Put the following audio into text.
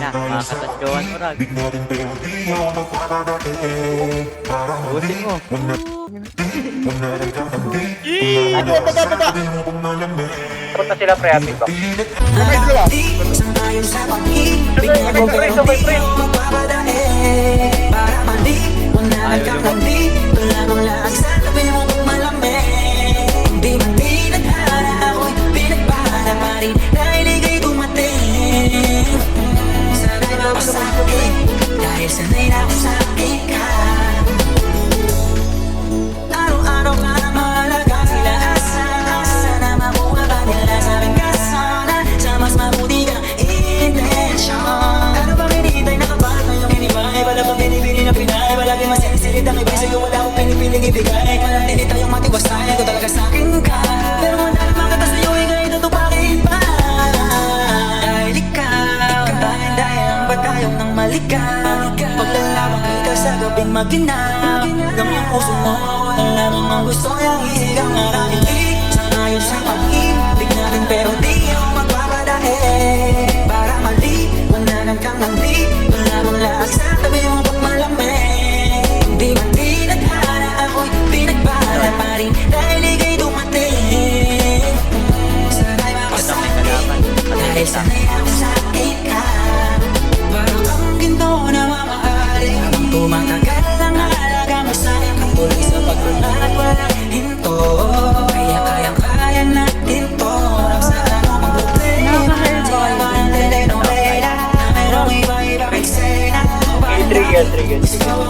na, mga katasyohan mo, Rag. Busin mo. Punta sila pre, atin ba? Sabay dalawa. Sabay pre. Ayaw mo. Dahil sanay na ako sa akin ka. Araw-araw ka na mahalaga. Sila asa na makuha ka nila sa aking kasana. Sa mas mabuti kang intensyon. Ano bang hinihintay na kapahat na yung inibay? Wala bang binibini na pinay? Palagi masisilit ang ibig sa'yo. Wala akong pinipiling ibigay. Manatili tayong matiwasay. Ito talaga sa akin ka. Pero wala na makata sa'yo. Ika'y tutupakin pa. Dahil ikaw dahil ba tayong nang malikaw? Paglalabang kita sa gabing maginaw. Gam yung puso mo. Ang lamang ang gusto niyang isigang maraming sangayon sa pag-ibig natin. Pero di ako magpapadahil. Para maliwanagan kang nangdi. Wala mong lahat sa tabi mo pag malamig. Hindi man tinadhana ako'y pinagbala pa rin. Dahil ika'y dumating. Sana'y makasakit. Dahil sanay ako sa akin ka. Parang ang ginto na mamahalin. Habang tumatagal ang halaga mo sa'kin. Tuloy sa paglulat walang hinto. Kaya kayang-kaya natin to. Parang sa anong problema. Siya parang telenovela. Na mayroong iba-iba eksena. Trigger. Gusto